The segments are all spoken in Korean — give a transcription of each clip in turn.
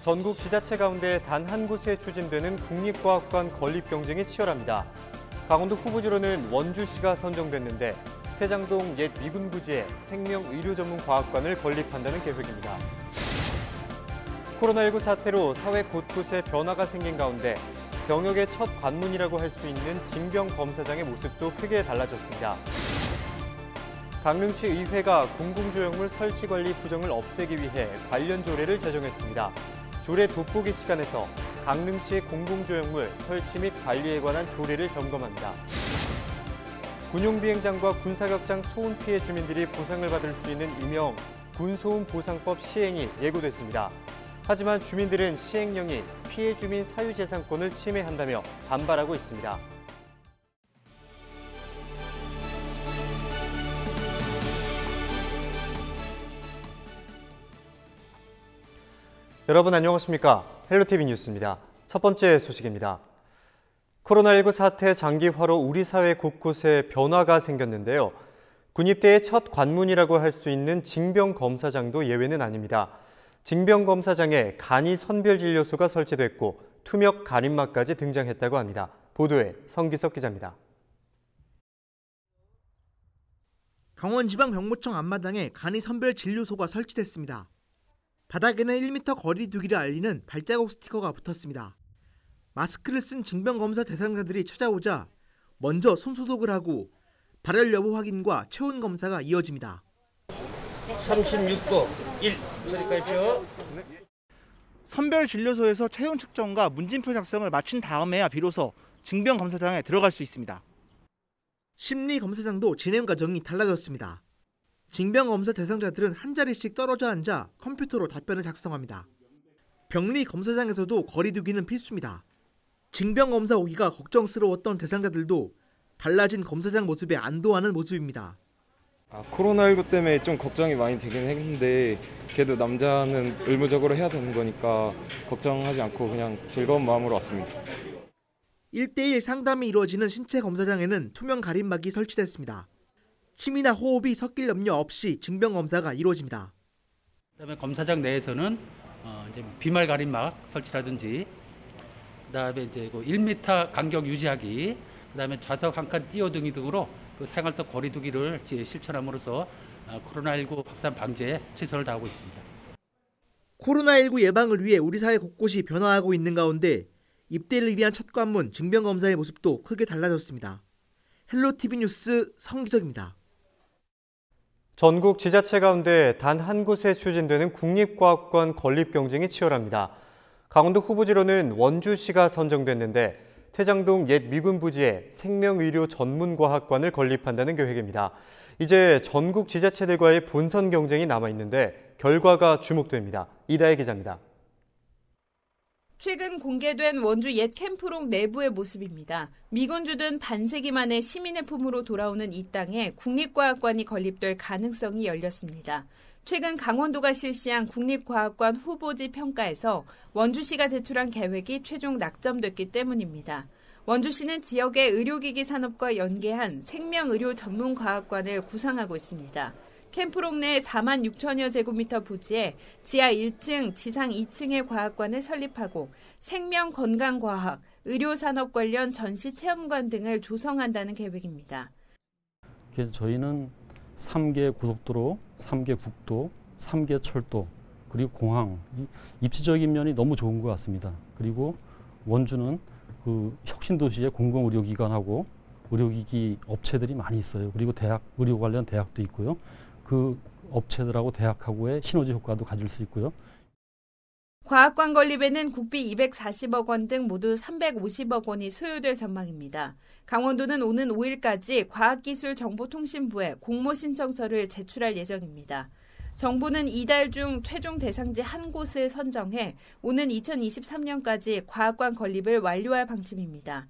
전국 지자체 가운데 단 한 곳에 추진되는 국립과학관 건립 경쟁이 치열합니다. 강원도 후보지로는 원주시가 선정됐는데 태장동 옛 미군 부지에 생명의료전문과학관을 건립한다는 계획입니다. 코로나19 사태로 사회 곳곳에 변화가 생긴 가운데 병역의 첫 관문이라고 할 수 있는 징병검사장의 모습도 크게 달라졌습니다. 강릉시 의회가 공공조형물 설치 관리 부정을 없애기 위해 관련 조례를 제정했습니다. 조례 돋보기 시간에서 강릉시 공공조형물 설치 및 관리에 관한 조례를 점검합니다. 군용비행장과 군사격장 소음 피해 주민들이 보상을 받을 수 있는 일명 군소음보상법 시행이 예고됐습니다. 하지만 주민들은 시행령이 피해 주민 사유재산권을 침해한다며 반발하고 있습니다. 여러분 안녕하십니까? 헬로티비 뉴스입니다. 첫 번째 소식입니다. 코로나19 사태 장기화로 우리 사회 곳곳에 변화가 생겼는데요. 군입대의 첫 관문이라고 할 수 있는 징병검사장도 예외는 아닙니다. 징병검사장에 간이 선별진료소가 설치됐고 투명 가림막까지 등장했다고 합니다. 보도에 성기석 기자입니다. 강원지방 병무청 앞마당에 간이 선별진료소가 설치됐습니다. 바닥에는 1m 거리 두기를 알리는 발자국 스티커가 붙었습니다. 마스크를 쓴 징병검사 대상자들이 찾아오자 먼저 손소독을 하고 발열 여부 확인과 체온 검사가 이어집니다. 36거 1 처리하십시오. 선별진료소에서 체온 측정과 문진표 작성을 마친 다음에야 비로소 징병검사장에 들어갈 수 있습니다. 심리검사장도 진행 과정이 달라졌습니다. 징병검사 대상자들은 한 자리씩 떨어져 앉아 컴퓨터로 답변을 작성합니다. 병리검사장에서도 거리 두기는 필수입니다. 징병검사 오기가 걱정스러웠던 대상자들도 달라진 검사장 모습에 안도하는 모습입니다. 코로나19 때문에 좀 걱정이 많이 되긴 했는데 그래도 남자는 의무적으로 해야 되는 거니까 걱정하지 않고 그냥 즐거운 마음으로 왔습니다. 1대1 상담이 이루어지는 신체 검사장에는 투명 가림막이 설치됐습니다. 침이나 호흡이 섞일 염려 없이 징병검사가 이루어집니다. 그다음에 검사장 내에서는 이제 비말 가림막 설치라든지 그다음에 이제 1m 간격 유지하기, 그다음에 좌석 한 칸 띄어두기 등으로 그 생활속 거리 두기를 실천함으로써 코로나19 확산 방지에 최선을 다하고 있습니다. 코로나19 예방을 위해 우리 사회 곳곳이 변화하고 있는 가운데 입대를 위한 첫 관문 징병검사의 모습도 크게 달라졌습니다. 헬로티비 뉴스 성기석입니다. 전국 지자체 가운데 단 한 곳에 추진되는 국립과학관 건립 경쟁이 치열합니다. 강원도 후보지로는 원주시가 선정됐는데 태장동 옛 미군 부지에 생명의료 전문과학관을 건립한다는 계획입니다. 이제 전국 지자체들과의 본선 경쟁이 남아있는데 결과가 주목됩니다. 이다혜 기자입니다. 최근 공개된 원주 옛 캠프롱 내부의 모습입니다. 미군주둔 반세기 만에 시민의 품으로 돌아오는 이 땅에 국립과학관이 건립될 가능성이 열렸습니다. 최근 강원도가 실시한 국립과학관 후보지 평가에서 원주시가 제출한 계획이 최종 낙점됐기 때문입니다. 원주시는 지역의 의료기기 산업과 연계한 생명의료 전문과학관을 구상하고 있습니다. 캠프롱 내 4만 6천여 제곱미터 부지에 지하 1층, 지상 2층의 과학관을 설립하고 생명건강과학, 의료산업 관련 전시체험관 등을 조성한다는 계획입니다. 그래서 저희는 3개 고속도로, 3개 국도, 3개 철도, 그리고 공항, 입지적인 면이 너무 좋은 것 같습니다. 그리고 원주는 그 혁신도시의 공공의료기관하고 의료기기 업체들이 많이 있어요. 그리고 대학, 의료 관련 대학도 있고요. 그 업체들하고 대학하고의 시너지 효과도 가질 수 있고요. 과학관 건립에는 국비 240억 원 등 모두 350억 원이 소요될 전망입니다. 강원도는 오는 5일까지 과학기술정보통신부에 공모 신청서를 제출할 예정입니다. 정부는 이달 중 최종 대상지 한 곳을 선정해 오는 2023년까지 과학관 건립을 완료할 방침입니다.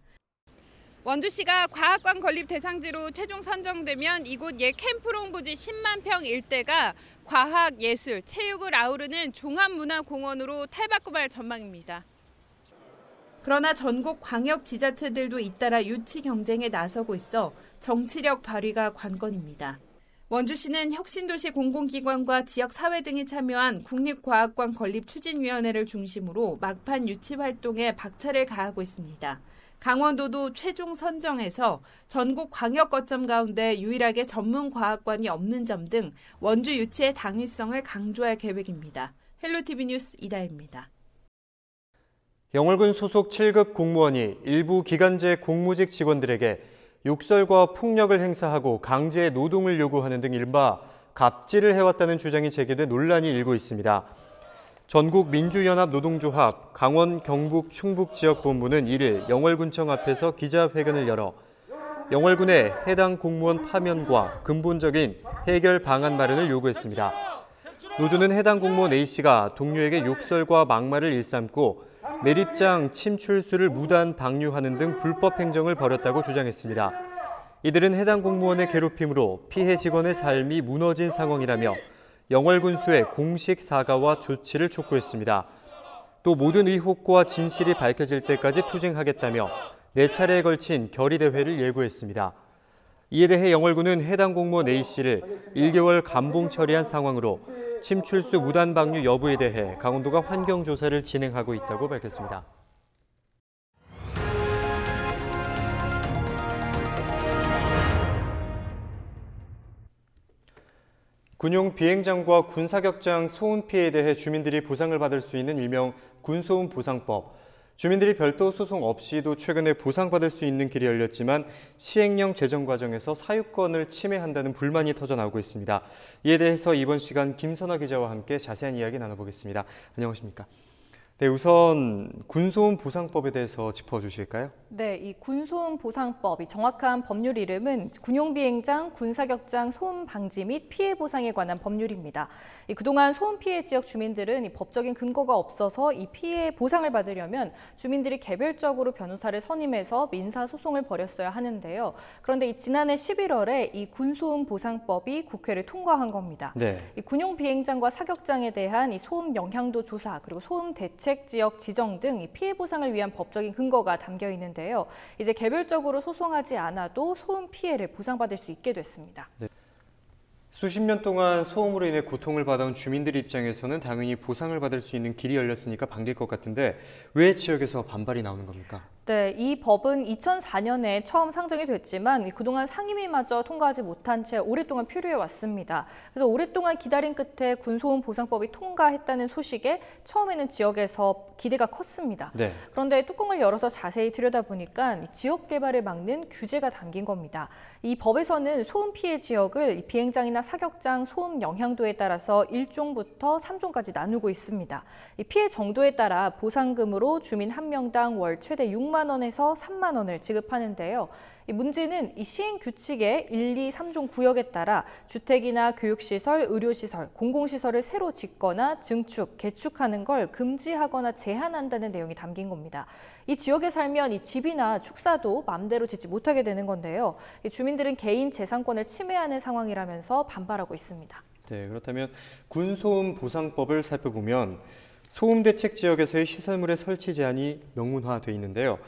원주시가 과학관 건립 대상지로 최종 선정되면 이곳 옛 캠프롱 부지 10만 평 일대가 과학, 예술, 체육을 아우르는 종합문화공원으로 탈바꿈할 전망입니다. 그러나 전국 광역 지자체들도 잇따라 유치 경쟁에 나서고 있어 정치력 발휘가 관건입니다. 원주시는 혁신도시 공공기관과 지역사회 등이 참여한 국립과학관 건립추진위원회를 중심으로 막판 유치 활동에 박차를 가하고 있습니다. 강원도도 최종 선정에서 전국 광역 거점 가운데 유일하게 전문 과학관이 없는 점 등 원주 유치의 당위성을 강조할 계획입니다. 헬로티비 뉴스 이다혜입니다. 영월군 소속 7급 공무원이 일부 기간제 공무직 직원들에게 욕설과 폭력을 행사하고 강제 노동을 요구하는 등 이른바 갑질을 해왔다는 주장이 제기돼 논란이 일고 있습니다. 전국민주연합노동조합 강원 경북 충북지역본부는 1일 영월군청 앞에서 기자회견을 열어 영월군의 해당 공무원 파면과 근본적인 해결 방안 마련을 요구했습니다. 노조는 해당 공무원 A씨가 동료에게 욕설과 막말을 일삼고 매립장 침출수를 무단 방류하는 등 불법 행정을 벌였다고 주장했습니다. 이들은 해당 공무원의 괴롭힘으로 피해 직원의 삶이 무너진 상황이라며 영월군수의 공식 사과와 조치를 촉구했습니다. 또 모든 의혹과 진실이 밝혀질 때까지 투쟁하겠다며 4차례에 걸친 결의대회를 예고했습니다. 이에 대해 영월군은 해당 공무원 A씨를 1개월 감봉 처리한 상황으로 침출수 무단 방류 여부에 대해 강원도가 환경조사를 진행하고 있다고 밝혔습니다. 군용 비행장과 군사격장 소음 피해에 대해 주민들이 보상을 받을 수 있는 일명 군소음 보상법. 주민들이 별도 소송 없이도 최근에 보상받을 수 있는 길이 열렸지만 시행령 제정 과정에서 사유권을 침해한다는 불만이 터져나오고 있습니다. 이에 대해서 이번 시간 김선아 기자와 함께 자세한 이야기 나눠보겠습니다. 안녕하십니까? 네, 우선 군소음 보상법에 대해서 짚어주실까요? 네, 이 군소음 보상법, 이 정확한 법률 이름은 군용비행장, 군사격장 소음 방지 및 피해 보상에 관한 법률입니다. 그동안 소음 피해 지역 주민들은 이 법적인 근거가 없어서 이 피해 보상을 받으려면 주민들이 개별적으로 변호사를 선임해서 민사 소송을 벌였어야 하는데요. 그런데 지난해 11월에 이 군소음 보상법이 국회를 통과한 겁니다. 네. 이 군용 비행장과 사격장에 대한 이 소음 영향도 조사 그리고 소음 대책 지역 지정 등 이 피해 보상을 위한 법적인 근거가 담겨 있는데요. 이제 개별적으로 소송하지 않아도 소음 피해를 보상받을 수 있게 됐습니다. 네. 수십 년 동안 소음으로 인해 고통을 받아온 주민들 입장에서는 당연히 보상을 받을 수 있는 길이 열렸으니까 반길 것 같은데 왜 지역에서 반발이 나오는 겁니까? 네, 이 법은 2004년에 처음 상정이 됐지만 그동안 상임위마저 통과하지 못한 채 오랫동안 표류해 왔습니다. 그래서 오랫동안 기다린 끝에 군소음 보상법이 통과했다는 소식에 처음에는 지역에서 기대가 컸습니다. 네. 그런데 뚜껑을 열어서 자세히 들여다보니까 지역 개발을 막는 규제가 담긴 겁니다. 이 법에서는 소음 피해 지역을 비행장이나 사격장 소음 영향도에 따라서 1종부터 3종까지 나누고 있습니다. 이 피해 정도에 따라 보상금으로 주민 한 명당 월 최대 6만 원에서 3만 원을 지급하는데요. 이 문제는 이 시행 규칙의 1, 2, 3종 구역에 따라 주택이나 교육시설, 의료시설, 공공시설을 새로 짓거나 증축, 개축하는 걸 금지하거나 제한한다는 내용이 담긴 겁니다. 이 지역에 살면 이 집이나 축사도 마음대로 짓지 못하게 되는 건데요. 이 주민들은 개인 재산권을 침해하는 상황이라면서 반발하고 있습니다. 네, 그렇다면 군소음 보상법을 살펴보면 소음 대책 지역에서의 시설물의 설치 제한이 명문화되어 있는데요.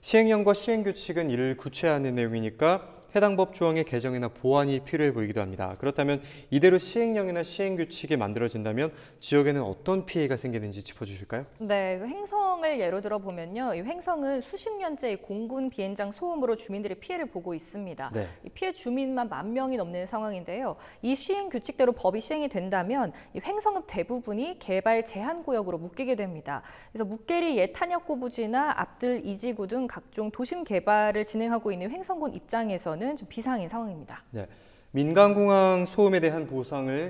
시행령과 시행규칙은 이를 구체화하는 내용이니까 해당 법 조항의 개정이나 보완이 필요해 보이기도 합니다. 그렇다면 이대로 시행령이나 시행규칙이 만들어진다면 지역에는 어떤 피해가 생기는지 짚어주실까요? 네, 횡성을 예로 들어보면요. 이 횡성은 수십 년째 공군 비행장 소음으로 주민들이 피해를 보고 있습니다. 네. 이 피해 주민만 10,000명이 넘는 상황인데요. 이 시행 규칙대로 법이 시행이 된다면 이 횡성읍 대부분이 개발 제한 구역으로 묶이게 됩니다. 그래서 묵계리 예탄역고 부지나 앞들 이지구 등 각종 도심 개발을 진행하고 있는 횡성군 입장에서는 좀 비상인 상황입니다. 네, 민간공항 소음에 대한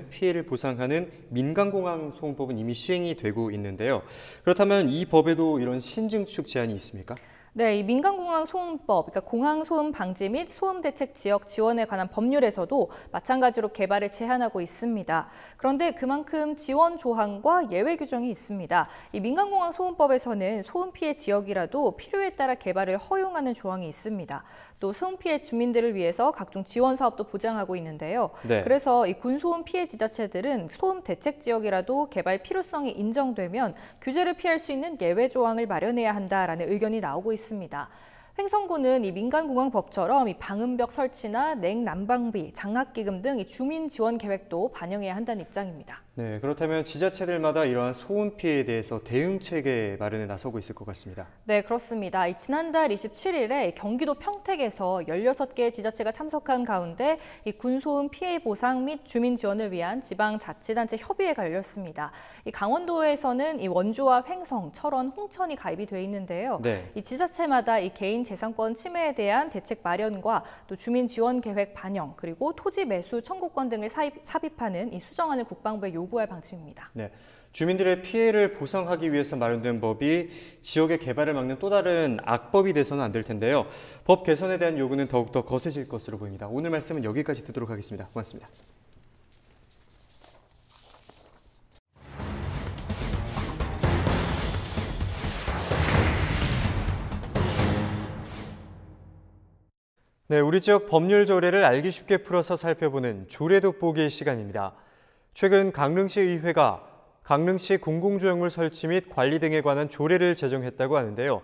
피해를 보상하는 민간공항 소음법은 이미 시행이 되고 있는데요. 그렇다면 이 법에도 이런 신증축 제한이 있습니까? 네, 이 민간공항 소음법, 그러니까 공항 소음 방지 및 소음 대책 지역 지원에 관한 법률에서도 마찬가지로 개발을 제한하고 있습니다. 그런데 그만큼 지원 조항과 예외 규정이 있습니다. 이 민간공항 소음법에서는 소음 피해 지역이라도 필요에 따라 개발을 허용하는 조항이 있습니다. 또 소음 피해 주민들을 위해서 각종 지원 사업도 보장하고 있는데요. 네. 그래서 이 군소음 피해 지자체들은 소음 대책 지역이라도 개발 필요성이 인정되면 규제를 피할 수 있는 예외 조항을 마련해야 한다라는 의견이 나오고 있습니다. 횡성구는 이 민간공항법처럼 이 방음벽 설치나 냉난방비, 장학기금 등 이 주민 지원 계획도 반영해야 한다는 입장입니다. 네, 그렇다면 지자체들마다 이러한 소음 피해에 대해서 대응 체계 마련에 나서고 있을 것 같습니다. 네, 그렇습니다. 지난달 27일에 경기도 평택에서 16개 지자체가 참석한 가운데 이 군소음 피해 보상 및 주민 지원을 위한 지방자치단체 협의회가 열렸습니다. 이 강원도에서는 이 원주와 횡성, 철원, 홍천이 가입이 돼 있는데요. 네. 이 지자체마다 이 개인 재산권 침해에 대한 대책 마련과 또 주민 지원 계획 반영, 그리고 토지 매수 청구권 등을 삽입하는 이 수정안을 국방부에 요구할 방침입니다. 네, 주민들의 피해를 보상하기 위해서 마련된 법이 지역의 개발을 막는 또 다른 악법이 돼서는 안 될 텐데요. 법 개선에 대한 요구는 더욱더 거세질 것으로 보입니다. 오늘 말씀은 여기까지 듣도록 하겠습니다. 고맙습니다. 네, 우리 지역 법률 조례를 알기 쉽게 풀어서 살펴보는 조례 돋보기 시간입니다. 최근 강릉시 의회가 강릉시 공공조형물 설치 및 관리 등에 관한 조례를 제정했다고 하는데요.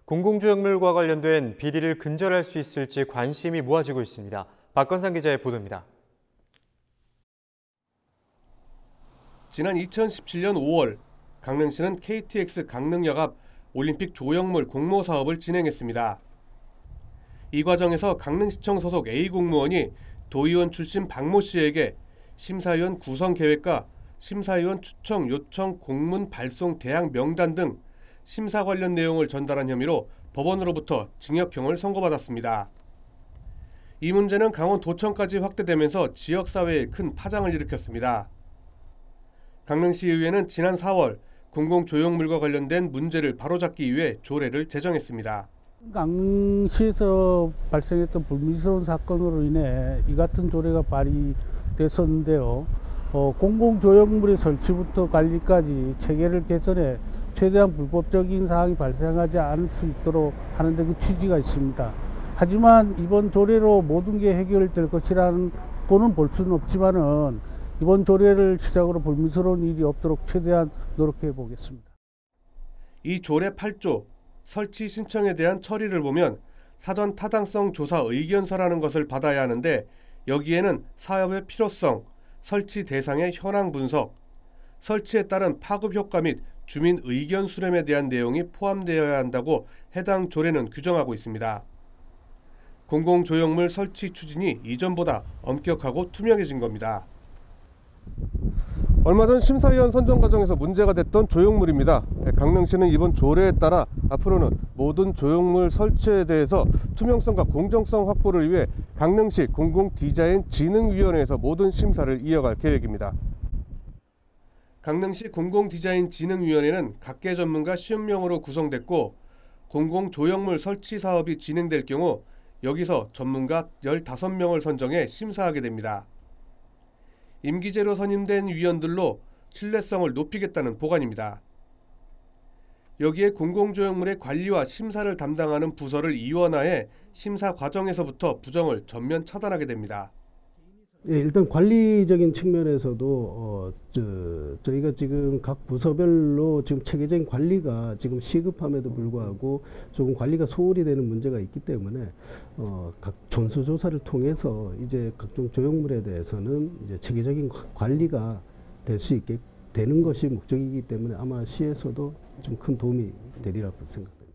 공공조형물과 관련된 비리를 근절할 수 있을지 관심이 모아지고 있습니다. 박건상 기자의 보도입니다. 지난 2017년 5월 강릉시는 KTX 강릉역 앞 올림픽 조형물 공모 사업을 진행했습니다. 이 과정에서 강릉시청 소속 A 공무원이 도의원 출신 박모 씨에게 심사위원 구성 계획과 심사위원 추청 요청 공문 발송 대항 명단 등 심사 관련 내용을 전달한 혐의로 법원으로부터 징역형을 선고받았습니다. 이 문제는 강원도청까지 확대되면서 지역사회에 큰 파장을 일으켰습니다. 강릉시의회는 지난 4월 공공조형물과 관련된 문제를 바로잡기 위해 조례를 제정했습니다. 강릉시에서 발생했던 불미스러운 사건으로 인해 이 같은 조례가 발의됐었는데요. 공공조형물의 설치부터 관리까지 체계를 개선해 최대한 불법적인 사항이 발생하지 않을 수 있도록 하는 데 그 취지가 있습니다. 하지만 이번 조례로 모든 게 해결될 것이라는 거는 볼 수는 없지만은 이번 조례를 시작으로 불미스러운 일이 없도록 최대한 노력해 보겠습니다. 이 조례 8조 설치 신청에 대한 처리를 보면 사전 타당성 조사 의견서라는 것을 받아야 하는데 여기에는 사업의 필요성, 설치 대상의 현황 분석, 설치에 따른 파급 효과 및 주민 의견 수렴에 대한 내용이 포함되어야 한다고 해당 조례는 규정하고 있습니다. 공공조형물 설치 추진이 이전보다 엄격하고 투명해진 겁니다. 얼마 전 심사위원 선정 과정에서 문제가 됐던 조형물입니다. 강릉시는 이번 조례에 따라 앞으로는 모든 조형물 설치에 대해서 투명성과 공정성 확보를 위해 강릉시 공공디자인진흥위원회에서 모든 심사를 이어갈 계획입니다. 강릉시 공공디자인진흥위원회는 각계 전문가 50명으로 구성됐고 공공조형물 설치 사업이 진행될 경우 여기서 전문가 15명을 선정해 심사하게 됩니다. 임기제로 선임된 위원들로 신뢰성을 높이겠다는 보관입니다. 여기에 공공조형물의 관리와 심사를 담당하는 부서를 이원화해 심사 과정에서부터 부정을 전면 차단하게 됩니다. 예, 일단 관리적인 측면에서도 저희가 지금 각 부서별로 지금 체계적인 관리가 지금 시급함에도 불구하고 조금 관리가 소홀히 되는 문제가 있기 때문에 각 전수조사를 통해서 이제 각종 조형물에 대해서는 이제 체계적인 관리가 될 수 있게 되는 것이 목적이기 때문에 아마 시에서도 좀 큰 도움이 되리라고 생각됩니다.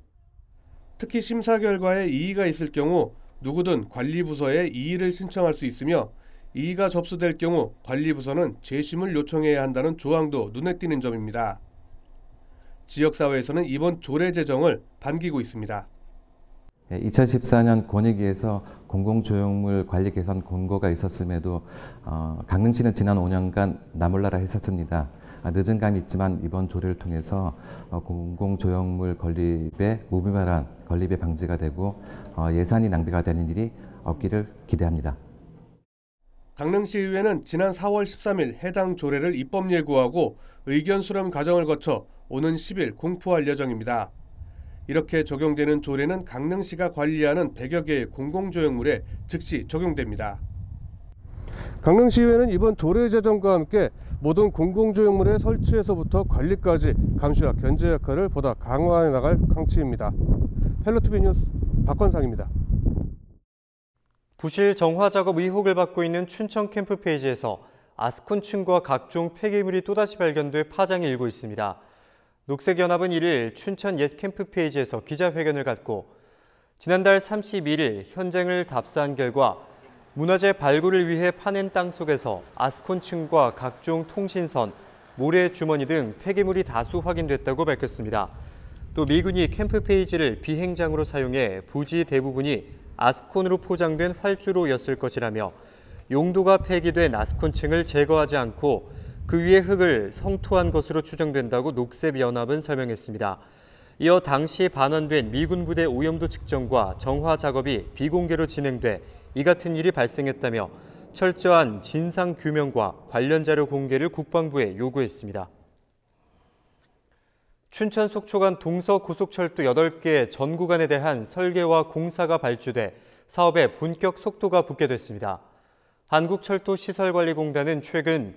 특히 심사 결과에 이의가 있을 경우 누구든 관리부서에 이의를 신청할 수 있으며 이의가 접수될 경우 관리부서는 재심을 요청해야 한다는 조항도 눈에 띄는 점입니다. 지역사회에서는 이번 조례 제정을 반기고 있습니다. 2014년 권익위에서 공공조형물 관리 개선 권고가 있었음에도 강릉시는 지난 5년간 나몰라라 했었습니다. 늦은 감이 있지만 이번 조례를 통해서 공공조형물 건립의 무분별한 건립의 방지가 되고 예산이 낭비가 되는 일이 없기를 기대합니다. 강릉시의회는 지난 4월 13일 해당 조례를 입법 예고하고 의견 수렴 과정을 거쳐 오는 10일 공포할 예정입니다. 이렇게 적용되는 조례는 강릉시가 관리하는 100여 개의 공공조형물에 즉시 적용됩니다. 강릉시의회는 이번 조례 제정과 함께 모든 공공조형물의 설치에서부터 관리까지 감시와 견제 역할을 보다 강화해 나갈 강치입니다. 헬로티비 뉴스 박건상입니다. 부실 정화 작업 의혹을 받고 있는 춘천 캠프페이지에서 아스콘층과 각종 폐기물이 또다시 발견돼 파장이 일고 있습니다. 녹색연합은 1일 춘천 옛 캠프페이지에서 기자회견을 갖고 지난달 31일 현장을 답사한 결과 문화재 발굴을 위해 파낸 땅 속에서 아스콘층과 각종 통신선, 모래 주머니 등 폐기물이 다수 확인됐다고 밝혔습니다. 또 미군이 캠프페이지를 비행장으로 사용해 부지 대부분이 아스콘으로 포장된 활주로였을 것이라며 용도가 폐기된 아스콘층을 제거하지 않고 그 위에 흙을 성토한 것으로 추정된다고 녹색연합은 설명했습니다. 이어 당시 반환된 미군 부대 오염도 측정과 정화 작업이 비공개로 진행돼 이 같은 일이 발생했다며 철저한 진상 규명과 관련 자료 공개를 국방부에 요구했습니다. 춘천 속초 간 동서고속철도 8개 전 구간에 대한 설계와 공사가 발주돼 사업에 본격 속도가 붙게 됐습니다. 한국철도시설관리공단은 최근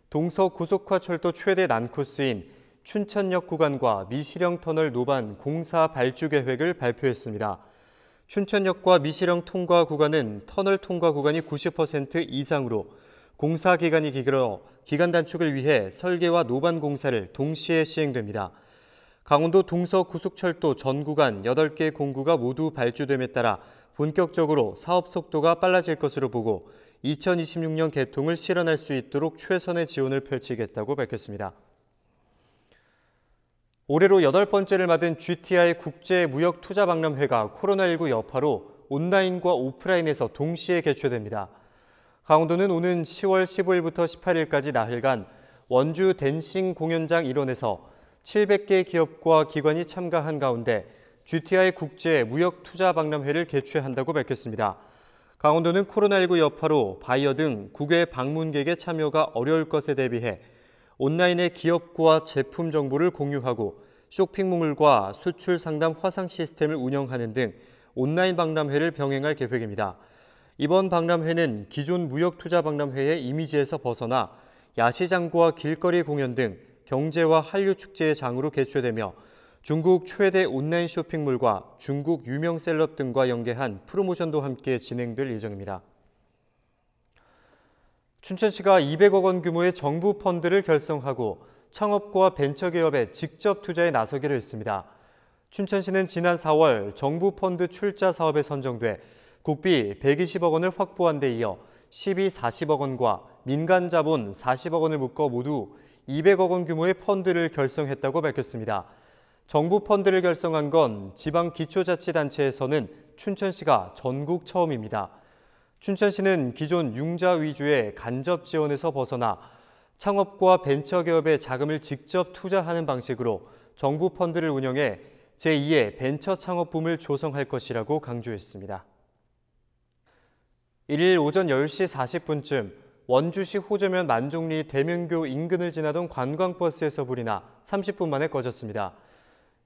동서고속화철도 최대 난코스인 춘천역 구간과 미시령 터널 노반 공사 발주 계획을 발표했습니다. 춘천역과 미시령 통과 구간은 터널 통과 구간이 90% 이상으로 공사 기간이 길어 기간 단축을 위해 설계와 노반 공사를 동시에 시행됩니다. 강원도 동서고속철도 전 구간 8개 공구가 모두 발주됨에 따라 본격적으로 사업 속도가 빨라질 것으로 보고 2026년 개통을 실현할 수 있도록 최선의 지원을 펼치겠다고 밝혔습니다. 올해로 8번째를 맞은 GTI 국제무역투자박람회가 코로나19 여파로 온라인과 오프라인에서 동시에 개최됩니다. 강원도는 오는 10월 15일부터 18일까지 나흘간 원주 댄싱 공연장 일원에서 700개 기업과 기관이 참가한 가운데 GTI 국제무역투자박람회를 개최한다고 밝혔습니다. 강원도는 코로나19 여파로 바이어 등 국외 방문객의 참여가 어려울 것에 대비해 온라인의 기업과 제품 정보를 공유하고 쇼핑몰과 수출 상담 화상 시스템을 운영하는 등 온라인 박람회를 병행할 계획입니다. 이번 박람회는 기존 무역투자박람회의 이미지에서 벗어나 야시장과 길거리 공연 등 경제와 한류 축제의 장으로 개최되며 중국 최대 온라인 쇼핑몰과 중국 유명 셀럽 등과 연계한 프로모션도 함께 진행될 예정입니다. 춘천시가 200억 원 규모의 정부 펀드를 결성하고 창업과 벤처기업에 직접 투자에 나서기로 했습니다. 춘천시는 지난 4월 정부 펀드 출자 사업에 선정돼 국비 120억 원을 확보한 데 이어 시비 40억 원과 민간 자본 40억 원을 묶어 모두 200억 원 규모의 펀드를 결성했다고 밝혔습니다. 정부 펀드를 결성한 건 지방기초자치단체에서는 춘천시가 전국 처음입니다. 춘천시는 기존 융자 위주의 간접 지원에서 벗어나 창업과 벤처기업에 자금을 직접 투자하는 방식으로 정부 펀드를 운영해 제2의 벤처 창업붐을 조성할 것이라고 강조했습니다. 1일 오전 10시 40분쯤 원주시 호저면 만종리 대명교 인근을 지나던 관광버스에서 불이 나 30분 만에 꺼졌습니다.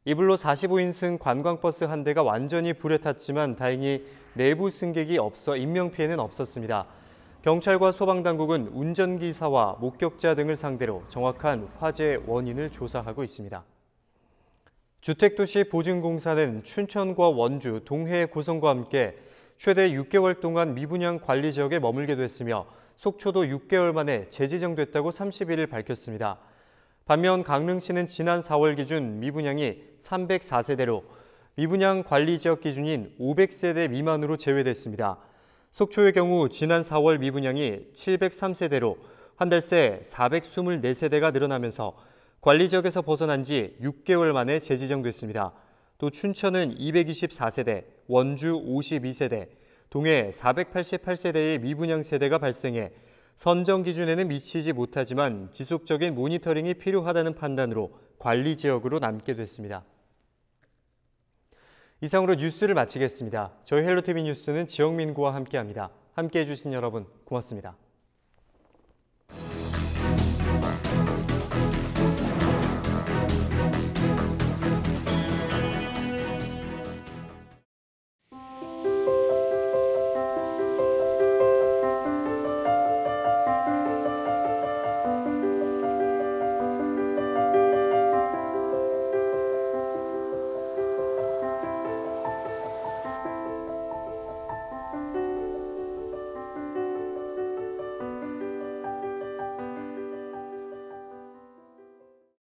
이불로 45인승 관광버스 한 대가 완전히 불에 탔지만 다행히 내부 승객이 없어 인명피해는 없었습니다. 경찰과 소방당국은 운전기사와 목격자 등을 상대로 정확한 화재 원인을 조사하고 있습니다. 주택도시 보증공사는 춘천과 원주, 동해 고성과 함께 최대 6개월 동안 미분양 관리 지역에 머물게 됐으며 속초도 6개월 만에 재지정됐다고 31일 밝혔습니다. 반면 강릉시는 지난 4월 기준 미분양이 304세대로 미분양 관리 지역 기준인 500세대 미만으로 제외됐습니다. 속초의 경우 지난 4월 미분양이 703세대로 한 달 새 424세대가 늘어나면서 관리 지역에서 벗어난 지 6개월 만에 재지정됐습니다. 또 춘천은 224세대, 원주 52세대, 동해 488세대의 미분양 세대가 발생해 선정 기준에는 미치지 못하지만 지속적인 모니터링이 필요하다는 판단으로 관리 지역으로 남게 됐습니다. 이상으로 뉴스를 마치겠습니다. 저희 헬로티비 뉴스는 지영민구와 함께합니다. 함께해 주신 여러분 고맙습니다.